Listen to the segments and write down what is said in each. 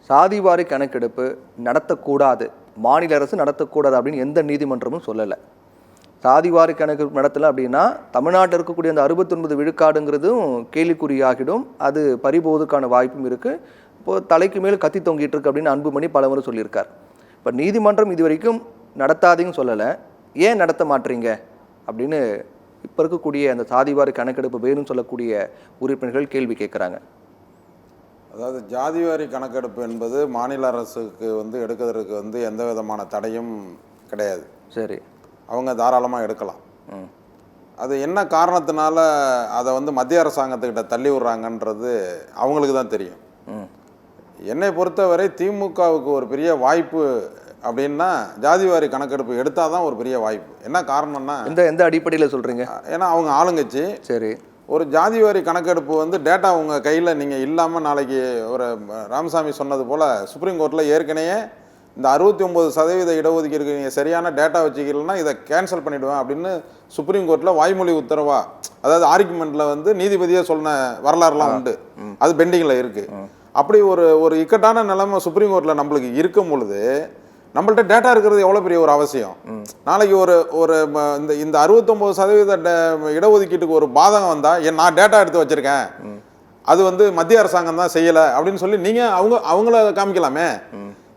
சாதிவாரி கணக்கெடுப்பு நடத்தக்கூடாது, மாநில அரசு நடத்தக்கூடாது அப்படின்னு எந்த நீதிமன்றமும் சொல்லலை. சாதிவாரி கணக்கெடுப்பு நடத்தலை அப்படின்னா தமிழ்நாட்டில் இருக்கக்கூடிய அந்த 69 விழுக்காடுங்கிறதும் கேள்விக்குறியாகிடும். அது பறிபோவதுக்கான வாய்ப்பும் இருக்குது. இப்போது தலைக்கு மேல் கத்தி தொங்கிட்டு இருக்கு அப்படின்னு அன்புமணி பலமுறை சொல்லியிருக்கார். இப்போ நீதிமன்றம் இது வரைக்கும் நடத்தாதீங்கன்னு சொல்லலை, ஏன் நடத்த மாட்டீங்க அப்படின்னு இப்போ இருக்கக்கூடிய அந்த சாதிவாரி கணக்கெடுப்பு வேணும்னு சொல்லக்கூடிய உறுப்பினர்கள் கேள்வி கேட்குறாங்க. அதாவது ஜாதிவாரி கணக்கெடுப்பு என்பது மாநில அரசுக்கு எடுக்கிறதுக்கு எந்த விதமான தடையும் கிடையாது. சரி, அவங்க தாராளமாக எடுக்கலாம். அது என்ன காரணத்தினால அதை மத்திய அரசாங்கத்துக்கிட்ட தள்ளி விடுறாங்கன்றது அவங்களுக்கு தான் தெரியும். என்னை பொறுத்தவரை திமுகவுக்கு ஒரு பெரிய வாய்ப்பு அப்படின்னா ஜாதிவாரி கணக்கெடுப்பு எடுத்தால் தான் ஒரு பெரிய வாய்ப்பு. என்ன காரணம்னா எந்த அடிப்படையில் சொல்கிறீங்க? ஏன்னா அவங்க ஆளுங்கட்சி. சரி, ஒரு ஜாதிவாரி கணக்கெடுப்பு டேட்டா உங்கள் கையில் நீங்கள் இல்லாமல் நாளைக்கு ஒரு ராமசாமி சொன்னது போல் சுப்ரீம் கோர்ட்டில் ஏற்கனவே இந்த 69% இடஒதுக்கீடு நீங்கள் சரியான டேட்டா வச்சுக்கலன்னா இதை கேன்சல் பண்ணிவிடுவேன் அப்படின்னு சுப்ரீம் கோர்ட்டில் வாய்மொழி உத்தரவா, அதாவது ஆர்குமெண்ட்டில் நீதிபதியாக சொன்ன வரலாறுலாம் உண்டு. அது பெண்டிங்கில் இருக்குது. அப்படி ஒரு இக்கட்டான நிலைமை சுப்ரீம் கோர்ட்டில் நம்மளுக்கு இருக்கும் பொழுது நம்மள்ட்ட டேட்டா இருக்கிறது எவ்வளோ பெரிய ஒரு அவசியம். நாளைக்கு ஒரு இந்த 69% இடஒதுக்கீட்டுக்கு ஒரு பாதகம் வந்தால் நான் டேட்டா எடுத்து வச்சுருக்கேன், அது மத்திய அரசாங்கம் தான் செய்யலை அப்படின்னு சொல்லி நீங்கள் அவங்கள காமிக்கலாமே.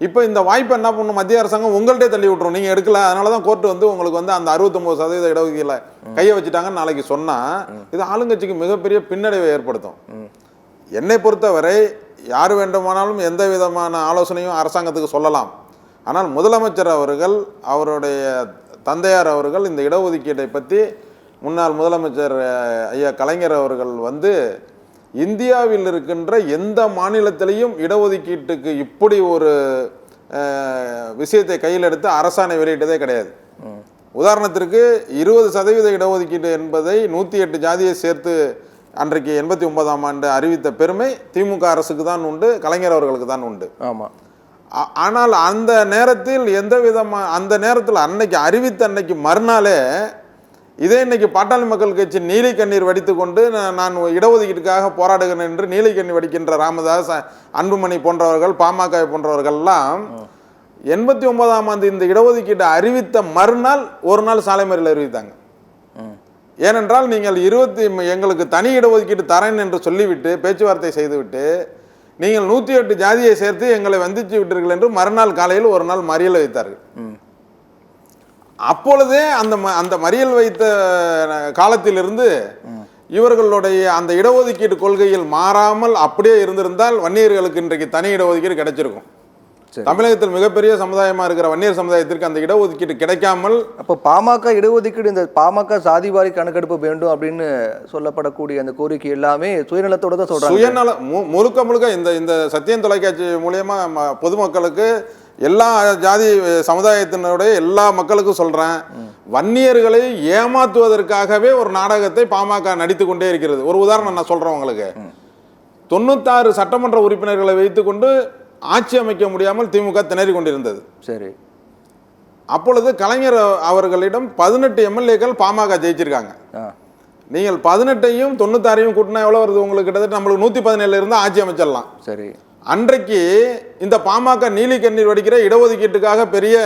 இப்போ இந்த வாய்ப்பை என்ன பண்ணணும், மத்திய அரசாங்கம் உங்கள்கிட்டே தள்ளி விட்டுரும், நீங்கள் எடுக்கல, அதனால தான் கோர்ட்டு உங்களுக்கு அந்த 69% இடஒதுக்கீடுல கையை வச்சுட்டாங்கன்னு நாளைக்கு சொன்னால் இது ஆளுங்கட்சிக்கு மிகப்பெரிய பின்னடைவை ஏற்படுத்தும். என்னை பொறுத்தவரை யார் வேண்டுமானாலும் எந்த விதமான ஆலோசனையும் அரசாங்கத்துக்கு சொல்லலாம். ஆனால் முதலமைச்சர் அவர்கள், அவருடைய தந்தையார் அவர்கள் இந்த இடஒதுக்கீட்டை பற்றி முன்னாள் முதலமைச்சர் ஐயா கலைஞர் அவர்கள் இந்தியாவில் இருக்கின்ற எந்த மாநிலத்திலையும் இடஒதுக்கீட்டுக்கு இப்படி ஒரு விஷயத்தை கையில் எடுத்து அரசாணை வெளியிட்டதே கிடையாது. உதாரணத்திற்கு 20% இடஒதுக்கீடு என்பதை 108 ஜாதியை சேர்த்து அன்றைக்கு 89ஆம் ஆண்டு அறிவித்த பெருமை திமுக அரசுக்கு தான் உண்டு, கலைஞர் அவர்களுக்கு தான் உண்டு. ஆமாம். ஆனால் அந்த நேரத்தில் அந்த நேரத்தில் அன்னைக்கு அறிவித்த அன்னைக்கு மறுநாளே இதே இன்னைக்கு பாட்டாளி மக்கள் கட்சி நீலி கண்ணீர் வடித்து கொண்டு நான் இடஒதுக்கீட்டுக்காக போராடுகிறேன் என்று நீலி கண்ணீர் வடிக்கின்ற ராமதாஸ், அன்புமணி போன்றவர்கள், பாமக போன்றவர்கள்லாம் 89ஆம் ஆண்டு இந்த இடஒதுக்கீட்டை அறிவித்த மறுநாள் ஒரு நாள் சாலை மறியல் அறிவித்தாங்க. ஏனென்றால் நீங்கள் எங்களுக்கு தனி இடஒதுக்கீடு தரேன் என்று சொல்லிவிட்டு பேச்சுவார்த்தை செய்துவிட்டு நீங்கள் 108 ஜாதியை சேர்த்து எங்களை வந்திச்சு விட்டீர்கள் என்று மறுநாள் காலையில் ஒரு நாள் மறியல் வைத்தார்கள். அப்பொழுதே அந்த மறியல் வைத்த காலத்திலிருந்து இவர்களுடைய அந்த இடஒதுக்கீடு கொள்கையில் மாறாமல் அப்படியே இருந்திருந்தால் வன்னியர்களுக்கு இன்றைக்கு தனி இடஒதுக்கீடு கிடைச்சிருக்கும். தமிழகத்தில் மிகப்பெரிய சமுதாயமா இருக்கிற வன்னியர் சமுதாயத்திற்கு அந்த இடஒதுக்கீடு கிடைக்காமல், அப்போ பாமக இடஒதுக்கீடு, இந்த பாமக சாதிவாரி கணக்கெடுப்பு வேண்டும் அப்படின்னு சொல்லப்படக்கூடிய அந்த கோரிக்கை எல்லாமே சுயநலத்தோட தான் சொல்றாங்க. சுயநல முழுக்க இந்த சத்தியம் தொலைக்காட்சி மூலியமா பொதுமக்களுக்கு, எல்லா ஜாதி சமுதாயத்தினுடைய எல்லா மக்களுக்கும் சொல்றேன், வன்னியர்களை ஏமாத்துவதற்காகவே ஒரு நாடகத்தை பாமக நடித்து கொண்டே இருக்கிறது. ஒரு உதாரணம் நான் சொல்றேன் உங்களுக்கு. 96 சட்டமன்ற உறுப்பினர்களை வைத்துக்கொண்டு ஆட்சி அமைக்க முடியாமல் திமுக திணறி கொண்டிருந்தது. சரி, அப்பொழுது கலைஞர் அவர்களிடம் 18 எம்எல்ஏக்கள் பாமக ஜெயிச்சிருக்காங்க. நீங்கள் 18ஐயும் 96ஐயும் கூட்டினா எவ்வளவு வருது உங்களுக்கு? கிட்டத்தட்ட நம்மளுக்கு 117 இருந்தால் ஆட்சி அமைச்சிடலாம். சரி, அன்றைக்கு இந்த பாமக நீலி கண்ணீர் வடிக்கிற இடஒதுக்கீட்டுக்காக பெரிய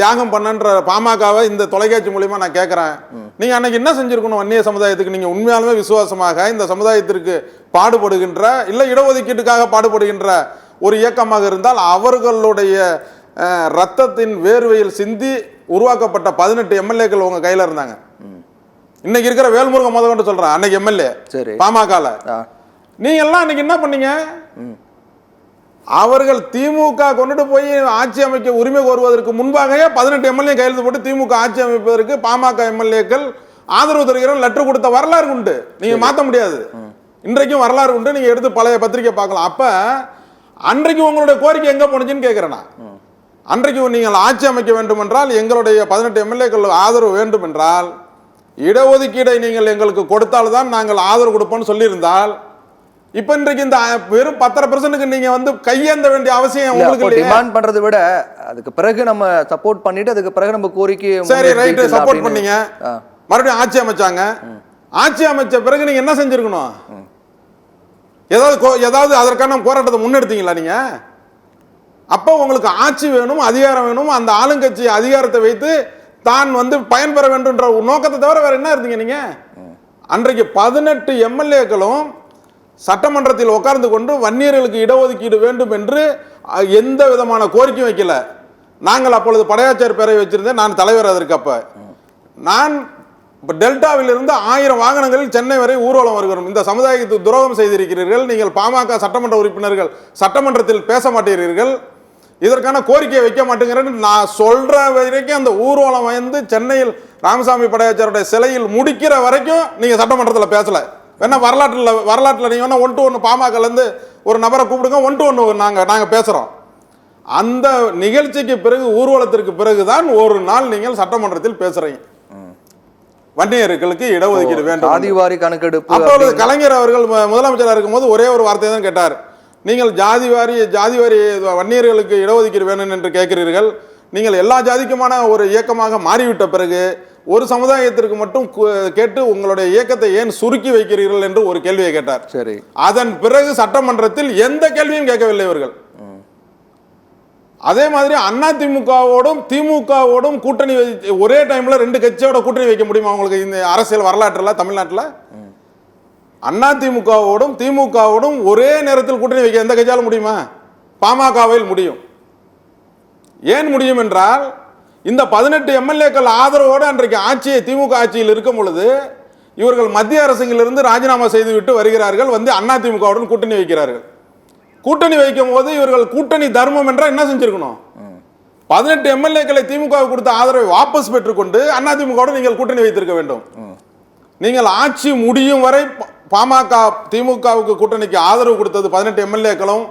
தியாகம் பண்ணன்ற பாமகவை இந்த தொலைக்காட்சி மூலியமா நான் கேட்கிறேன், நீங்க அன்னைக்கு என்ன செஞ்சிருக்கணும்? வன்னிய சமுதாயத்துக்கு நீங்க உண்மையாலுமே விசுவாசமாக இந்த சமுதாயத்திற்கு பாடுபடுகின்ற, இல்ல இடஒதுக்கீட்டுக்காக பாடுபடுகின்ற ஒரு இயக்கமாக இருந்தால் அவர்களுடைய ரத்தத்தின் வேர்வையில் சிந்தி உருவாக்கப்பட்ட 18 எம்எல்ஏக்கள் உங்க கையில இருந்தாங்க. இன்னைக்கு இருக்கிற வேல்முருகன் முதல்கொண்டு சொல்றேன், அன்னைக்கு எம்எல்ஏ பாமகல. நீங்க எல்லாம் அன்னைக்கு என்ன பண்ணீங்க? அவர்கள் திமுக கொண்டுட்டு போய் ஆட்சி அமைக்க உரிமை கோருவதற்கு முன்பாகவே 18 எம்எல்ஏ கையெழுத்து போட்டு திமுக ஆட்சி அமைப்பதற்கு பாமக எம்எல்ஏக்கள் ஆதரவு தருகிற லெட்டர் கொடுத்த வரலாறு உண்டு. நீங்க மாற்ற முடியாது. இன்றைக்கும் வரலாறு உண்டு. நீங்க எடுத்து பழைய பத்திரிகை பார்க்கலாம். அப்ப அன்றைக்கு உங்களுடைய கோரிக்கை எங்க போனுச்சுன்னு கேட்கிறேன். அன்றைக்கு நீங்கள் ஆட்சி அமைக்க வேண்டும் என்றால், எங்களுடைய 18 எம்எல்ஏக்கள் ஆதரவு வேண்டும் என்றால், இடஒதுக்கீடை நீங்கள் எங்களுக்கு கொடுத்தால்தான் நாங்கள் ஆதரவு கொடுப்போம்னு சொல்லியிருந்தால், இப்ப இன்றைக்கு இந்த வெறும் 10% நீங்க கையேந்த வேண்டிய அவசியம் உங்களுக்கு டிமாண்ட் பண்றதை விட அதுக்கு பிறகு நம்ம சப்போர்ட் பண்ணிட்டு அதுக்கு பிறகு நம்ம கோரிக்கை சரி ரைட் சப்போர்ட் பண்ணீங்க, மறுபடியும் ஆட்சி அமைச்சாங்க. ஆட்சி அமைச்ச பிறகு நீங்க என்ன செஞ்சிருக்கணும்? ஏதாவது அதற்கான போராட்டத்தை முன்னெடுத்தீங்களா? நீங்க அப்போ உங்களுக்கு ஆட்சி வேணும், அதிகாரம் வேணும், அந்த ஆளுங்கட்சி அதிகாரத்தை வைத்து தான் வந்து பயன்பெற வேண்டும்ன்ற ஒரு நோக்கத்தை தவிர வேற என்ன இருந்தீங்க நீங்க? அன்றைக்கு 18 எம்எல்ஏக்களும் சட்டமன்றத்தில் உட்கார்ந்து கொண்டு வன்னியர்களுக்கு இடஒதுக்கீடு வேண்டும் என்று எந்த விதமான கோரிக்கையும் வைக்கல. நாங்கள் அப்பொழுது படையாச்சார் பேரை வச்சிருந்தேன், நான் தலைவர் அதற்கு. அப்ப நான் டெல்டாவில் இருந்து 1000 வாகனங்களில் சென்னை வரை ஊர்வலம் வருகிறோம். இந்த சமுதாயத்துக்கு துரோகம் செய்திருக்கிறீர்கள், நீங்கள் பாமக சட்டமன்ற உறுப்பினர்கள் சட்டமன்றத்தில் பேச மாட்டீர்கள், இதற்கான கோரிக்கையை வைக்க மாட்டேங்கிறேன்னு நான் சொல்ற வரைக்கும் அந்த ஊர்வலம் வந்து சென்னையில் ராமசாமி படையாச்சாருடைய சிலையில் முடிக்கிற வரைக்கும் நீங்க சட்டமன்றத்தில் பேசல. வேணா வரலாற்றில் நீங்க வேணா 1 to 1 பாமகல இருந்து ஒரு நபரை கூப்பிடுங்க, 1 to 1 நாங்க பேசுறோம். அந்த நிகழ்ச்சிக்கு பிறகு, ஊர்வலத்திற்கு பிறகுதான் ஒரு நாள் நீங்கள் சட்டமன்றத்தில் பேசுறீங்க வன்னியர்களுக்கு இடஒதுக்கீடு வேண்டும். சாதிவாரி கணக்கெடுப்பு. அப்பொழுது கலைஞர் அவர்கள் முதலமைச்சராக இருக்கும்போது ஒரே ஒரு வார்த்தை தான் கேட்டார், நீங்கள் ஜாதிவாரி வன்னியர்களுக்கு இடஒதுக்கீடு வேணும் என்று கேட்கிறீர்கள், நீங்கள் எல்லா ஜாதிக்குமான ஒரு இயக்கமாக மாறிவிட்ட பிறகு ஒரு சமுதாயத்திற்கு மட்டும் கேட்டு உங்களுடைய இயக்கத்தை ஏன் சுருக்கி வைக்கிறீர்கள் என்று ஒரு கேள்வியை கேட்டார். சரி. அதன் பிறகு சட்டமன்றத்தில் எந்த கேள்வியும் கேட்கவில்லை இவர்கள். அதே மாதிரி அதிமுகவோடும் திமுகவோடும் கூட்டணி ஒரே டைம்ல 2 கட்சியோட கூட்டணி வைக்க முடியுமா உங்களுக்கு இந்த அரசியல் வரலாற்றுல? தமிழ்நாட்டில் அதிமுகவோடும் திமுகவோடும் ஒரே நேரத்தில் கூட்டணி வைக்க எந்த கட்சியாலும் முடியுமா? பாமகவில் முடியும். ஏன் முடியும் என்றால், இந்த 18 எம்எல்ஏக்கள் ஆதரவோடு அன்றைக்கு ஆட்சியை திமுக ஆட்சியில் இருக்கும் பொழுது இவர்கள் மத்திய அரசிலிருந்து ராஜினாமா செய்துவிட்டு வருகிறார்கள், வந்து அதிமுகவுடன் கூட்டணி வைக்கிறார்கள். கூட்டணி வைக்கும் போது இவர்கள் கூட்டணி தர்மம் என்றால் என்ன செஞ்சிருக்கணும்? 18 எம்எல்ஏக்களை திமுக கொடுத்த ஆதரவை வாபஸ் பெற்றுக்கொண்டு அதிமுகவுடன் நீங்கள் கூட்டணி வைத்திருக்க வேண்டும். நீங்கள் ஆட்சி முடியும் வரை பாமக திமுகவுக்கு கூட்டணிக்கு ஆதரவு கொடுத்தது 18 எம்எல்ஏக்களும்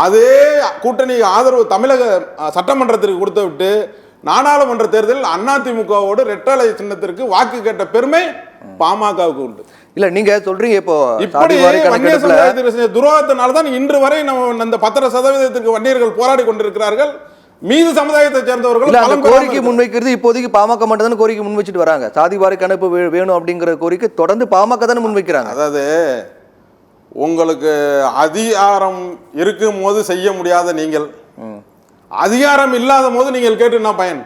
அதே கூட்டணி ஆதரவு தமிழக சட்டமன்றத்திற்கு கொடுத்து விட்டு நாடாளுமன்ற தேர்தலில் அதிமுகவோடு இரட்டை சின்னத்திற்கு வாக்கு கேட்ட பெருமை பாமகவுக்கு உண்டு. இல்ல நீங்க சொல்றீங்க இப்போ துரோகத்தினால தான் இன்று வரை நம்ம அந்த 10% வன்னியர்கள் போராடி கொண்டிருக்கிறார்கள். மீது சமுதாயத்தை சேர்ந்தவர்கள் கோரிக்கை முன்வைக்கிறது இப்போதைக்கு பாமக மட்டும் தான் கோரிக்கை முன் வச்சுட்டு வராங்க. சாதிவாரி கணக்கு வேணும் அப்படிங்கிற கோரிக்கை தொடர்ந்து பாமக தானே முன்வைக்கிறாங்க. அதாவது உங்களுக்கு அதிகாரம் இருக்கும் போது செய்ய முடியாத நீங்கள், அதிகாரம் இல்லாத போது நீங்கள் கேட்டு என்ன பயன்?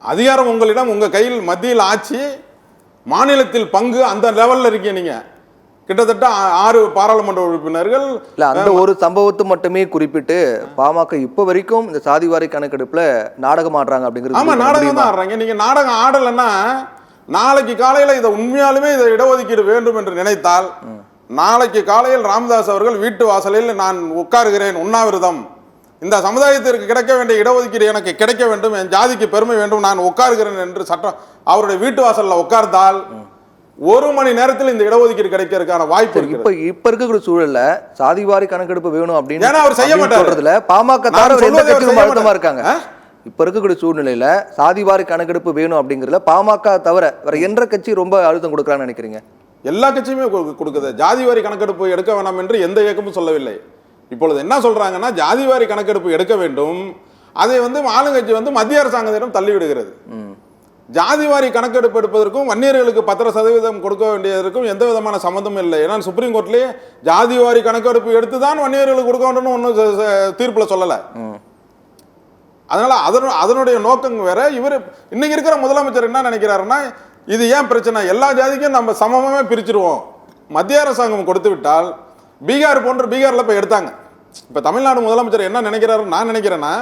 அதிகாரம் உங்களிடம், உங்க கையில் மத்தியில் ஆட்சி, மாநிலத்தில் பங்கு, அந்த லெவல்ல இருக்கீங்க நீங்க. கிட்டத்தட்ட 6 பாராளுமன்ற உறுப்பினர்கள். அந்த ஒரு சம்பவத்தை மட்டுமே குறிப்பிட்டு பாமக இப்ப வரைக்கும் இந்த சாதிவாரி கணக்கெடுப்புல நாடகம் ஆடுறாங்க அப்படிங்கிறது. ஆமா, நாடகம் தான் ஆடுறாங்க. நீங்க நாடகம் ஆடலைன்னா நாளைக்கு காலையில இதை உண்மையாலுமே இதை இடஒதுக்கீடு வேண்டும் என்று நினைத்தால், நாளைக்கு காலையில் ராமதாஸ் அவர்கள் வீட்டு வாசலில் நான் உட்காருகிறேன், உண்ணாவிரதம், இந்த சமுதாயத்திற்கு கிடைக்க வேண்டிய இடஒதுக்கீடு எனக்கு கிடைக்க வேண்டும், என் ஜாதிக்கு பெருமை வேண்டும், நான் உட்காருகிறேன் என்று சட்டம் அவருடைய வீட்டு வாசல்ல உட்கார்ந்தால் 1 மணி நேரத்தில் இந்த இடஒதுக்கீடு கிடைக்கிறதுக்கான வாய்ப்பு இருக்கு. இப்ப இருக்கிற சூழல்ல சாதிவாரி கணக்கெடுப்பு வேணும் அப்படின்னு ஏன்னா அவர் செய்ய மாட்டாரு. பாமக அழுத்தமா இருக்காங்க. இப்ப இருக்கக்கூடிய சூழ்நிலையில சாதிவாரி கணக்கெடுப்பு வேணும் அப்படிங்கறதுல பாமக தவிர வேற எந்த கட்சி ரொம்ப அழுத்தம் கொடுக்கறான்னு நினைக்கிறீங்க? எல்லா கட்சியுமே கொடுக்குது. ஜாதிவாரி கணக்கெடுப்பு எடுக்க வேண்டாம் என்று எந்த இயக்கமும் சொல்லவில்லை. இப்பொழுது என்ன சொல்றாங்கன்னா, ஜாதிவாரி கணக்கெடுப்பு எடுக்க வேண்டும், அதை வந்து ஆளுங்கட்சி வந்து மத்திய அரசாங்கத்திடம் தள்ளிவிடுகிறது. ஜாதிவாரி கணக்கெடுப்பு எடுப்பதற்கும் வன்னியர்களுக்கு 10% கொடுக்க வேண்டியதற்கும் எந்த விதமான சம்மந்தமும் இல்லை. ஏன்னா சுப்ரீம் கோர்ட்லேயே ஜாதிவாரி கணக்கெடுப்பு எடுத்து தான் வன்னியர்களுக்கு கொடுக்க வேண்டும் ஒன்றும் தீர்ப்புல சொல்லலை. அதனால அதனுடைய நோக்கம் வேற. இவர் இன்னைக்கு இருக்கிற முதலமைச்சர் என்ன நினைக்கிறாருன்னா, இது ஏன் பிரச்சனை, எல்லா ஜாதிக்கும் நம்ம சமமாகவே பிரிச்சிருவோம், மத்திய அரசாங்கம் கொடுத்து விட்டால், பீகார் போன்ற பீகார்ல போய் எடுத்தாங்க. இப்ப தமிழ்நாடு முதலமைச்சர் என்ன நினைக்கிறாரு நான் நினைக்கிறேன்னா,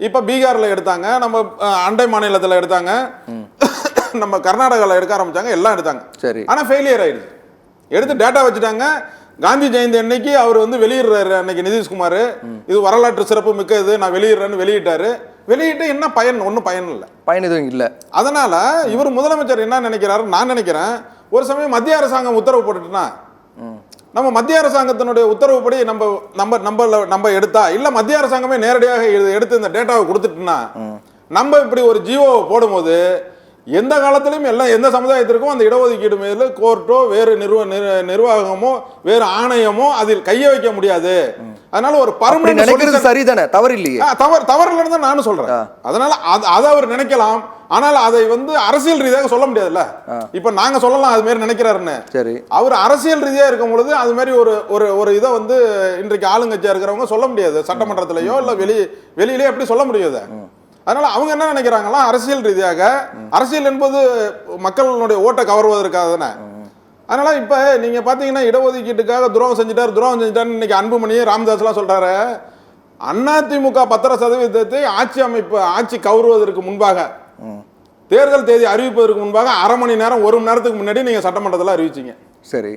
இப்ப பீகார்ல எடுத்தாங்க, நம்ம அண்டை மாநிலத்தில் எடுத்தாங்க, நம்ம கர்நாடகாவில் எடுக்க ஆரம்பிச்சாங்க, எல்லாம் எடுத்தாங்க. சரி. ஆனா ஃபெயிலியர் ஆயிடுச்சு. எடுத்து டேட்டா வச்சுட்டாங்க. காந்தி ஜெயந்தி அன்னைக்கு அவர் வந்து வெளியிடுறாரு, அன்னைக்கு நிதிஷ்குமார், இது வரலாற்று சிறப்பு மிக்க இது, நான் வெளியிடுறேன்னு வெளியிட்டாரு. வெளியிட்டு என்ன பயன்? ஒன்றும் பயன் இல்லை, பயன் எதுவும் இல்லை. அதனால இவர் முதலமைச்சர் என்ன நினைக்கிறாரு நான் நினைக்கிறேன், ஒரு சமயம் மத்திய அரசாங்கம் உத்தரவு போட்டுட்டுனா, நம்ம மத்திய அரசாங்கத்தினுடைய உத்தரவுப்படி நம்ம எடுத்தா, இல்ல மத்திய அரசாங்கமே நேரடியாக எடுத்து இந்த டேட்டாவை கொடுத்துட்டுனா, நம்ம இப்படி ஒரு ஜியோ போடும்போது எந்த காலத்திலும் எல்லாம் எந்த சமுதாயத்திற்கும் அந்த இடஒதுக்கீடு மேல கோர்ட்டோ வேறு நிர்வாகமோ வேறு ஆணையமோ அதில் கைய வைக்க முடியாது. அதனால ஒரு பர்மனன்ட் சரிதானே, தவறு இல்லையே, தவறு இல்லைன்னு தான் நானும் சொல்றேன். அதனால அதை அவர் நினைக்கலாம், ஆனால் அதை வந்து அரசியல் ரீதியாக சொல்ல முடியாதுல்ல. இப்ப நாங்க சொல்லலாம் அது மாதிரி நினைக்கிறாருன்னு. சரி, அவர் அரசியல் ரீதியா இருக்கும் பொழுது அது மாதிரி ஒரு ஒரு ஒரு இதை வந்து இன்றைக்கு ஆளுங்கட்சியா இருக்கிறவங்க சொல்ல முடியாது. சட்டமன்றத்திலேயோ இல்ல வெளியிலேயே எப்படி சொல்ல முடியாது. அதனால அவங்க என்ன நினைக்கிறாங்களா, அரசியல் ரீதியாக, அரசியல் என்பது மக்களுடைய ஓட்டை கவர்வதற்காக தானே. அதனால இப்ப நீங்க பாத்தீங்கன்னா இடஒதுக்கீட்டுக்காக துரோகம் செஞ்சுட்டாரு இன்னைக்கு அன்புமணி ராமதாஸ் எல்லாம் சொல்றாரு. அதிமுக 10% ஆட்சி கவுறுவதற்கு முன்பாக, தேர்தல் தேதி அறிவிப்பதற்கு முன்பாக அரை மணி நேரம் 1 மணி நேரத்துக்கு முன்னாடி நீங்க சட்டமன்றத்தில் அறிவிச்சீங்க. சரி,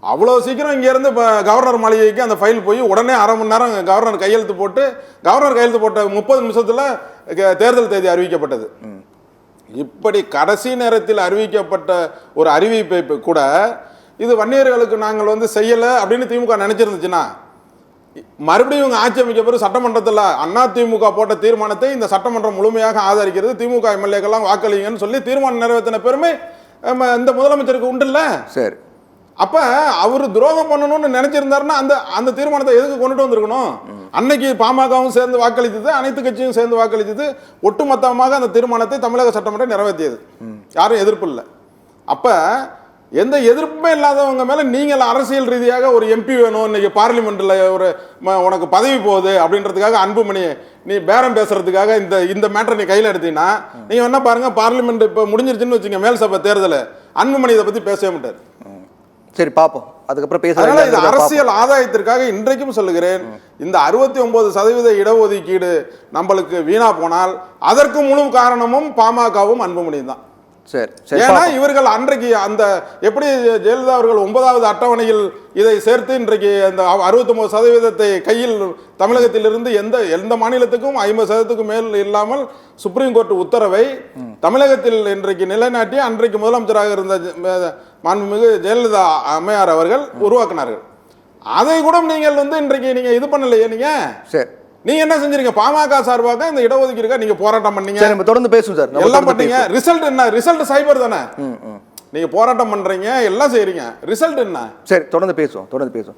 அவ்வளவு சீக்கிரம் இங்க இருந்து கவர்னர் மாளிகைக்கு அந்த ஃபைல் போய் உடனே அரை மணி நேரம் கவர்னர் கையெழுத்து போட்டு, கவர்னர் கையெழுத்து போட்ட 30 நிமிஷத்துல தேர்தல் தேதி அறிவிக்கப்பட்டது. இப்படி கடைசி நேரத்தில் அறிவிக்கப்பட்ட ஒரு அறிவிப்பை கூட இது வன்னியர்களுக்கு நாங்கள் வந்து செய்யல அப்படின்னு திமுக நினைச்சிருந்துச்சுன்னா, மறுபடியும் இவங்க ஆட்சி அமைக்க பிறகு சட்டமன்றத்தில் அதிமுக போட்ட தீர்மானத்தை இந்த சட்டமன்றம் முழுமையாக ஆதரிக்கிறது, திமுக எம்எல்ஏக்கெல்லாம் வாக்களிங்கன்னு சொல்லி தீர்மானம் நிறைவேற்றின பெருமை இந்த முதலமைச்சருக்கு உண்டு இல்ல. சரி, அப்ப அவர் துரோகம் பண்ணணும்னு நினைச்சிருந்தாருன்னா அந்த தீர்மானத்தை எதுக்கு கொண்டுட்டு வந்திருக்கணும்? அன்னைக்கு பாமகவும் சேர்ந்து வாக்களித்தது, அனைத்து கட்சியும் சேர்ந்து வாக்களித்தது, ஒட்டுமொத்தமாக அந்த தீர்மானத்தை தமிழக சட்டமன்றம் நிறைவேற்றியது. யாரும் எதிர்ப்பு இல்லை. அப்ப எந்த எதிர்ப்புமே இல்லாதவங்க மேல நீங்கள் அரசியல் ரீதியாக ஒரு எம்பி வேணும், இன்னைக்கு பார்லிமெண்ட்ல ஒரு உனக்கு பதவி போகுது அப்படின்றதுக்காக அன்புமணி நீ பேரம் பேசுறதுக்காக இந்த மேட்டரை நீ கையில் எடுத்தீங்கன்னா, நீங்க என்ன பாருங்க, பார்லிமெண்ட் இப்ப முடிஞ்சிருச்சுன்னு வச்சுங்க, மேல் சபை தேர்தல், அன்புமணி இதை பத்தி பேசவே மாட்டார். சரி, பார்ப்போம், அதுக்கப்புறம் அதனால இது பேசலாம். அரசியல் ஆதாயத்திற்காக இன்றைக்கும் சொல்லுகிறேன், இந்த 69% இடஒதுக்கீடு நம்மளுக்கு வீணா போனால் அதற்கு முழு காரணமும் பாமகவும் அன்புமணியும் தான். சரி, சரி, ஏன்னா இவர்கள் அன்றைக்கு அந்த எப்படி ஜெயலலிதா அவர்கள் 9வது அட்டவணையில் இதை சேர்த்து இன்றைக்கு அந்த 69% கையில் தமிழகத்திலிருந்து எந்த மாநிலத்துக்கும் 50% மேல் இல்லாமல் சுப்ரீம் கோர்ட் உத்தரவை தமிழகத்தில் இன்றைக்கு நிலைநாட்டி அன்றைக்கு முதலமைச்சராக இருந்த மாண்புமிகு ஜெயலலிதா அம்மையார் அவர்கள் உருவாக்கினார்கள். அதை கூட நீங்கள் வந்து இன்றைக்கு நீங்க இது பண்ணலையே. நீங்க என்ன செஞ்சீங்க? பாமக சார்பாக இந்த இடஒதுக்கீடுக்கு நீங்க போராட்டம் பண்ணீங்க. சரி, நம்ம தொடர்ந்து பேசுவோம் சார். எல்லாம் பண்ணீங்க. ரிசல்ட் என்ன? ரிசல்ட் சைபர் தானே. நீங்க போராட்டம் பண்றீங்க, எல்லாம் செய்றீங்க, ரிசல்ட் என்ன? சரி, தொடர்ந்து பேசுவோம்.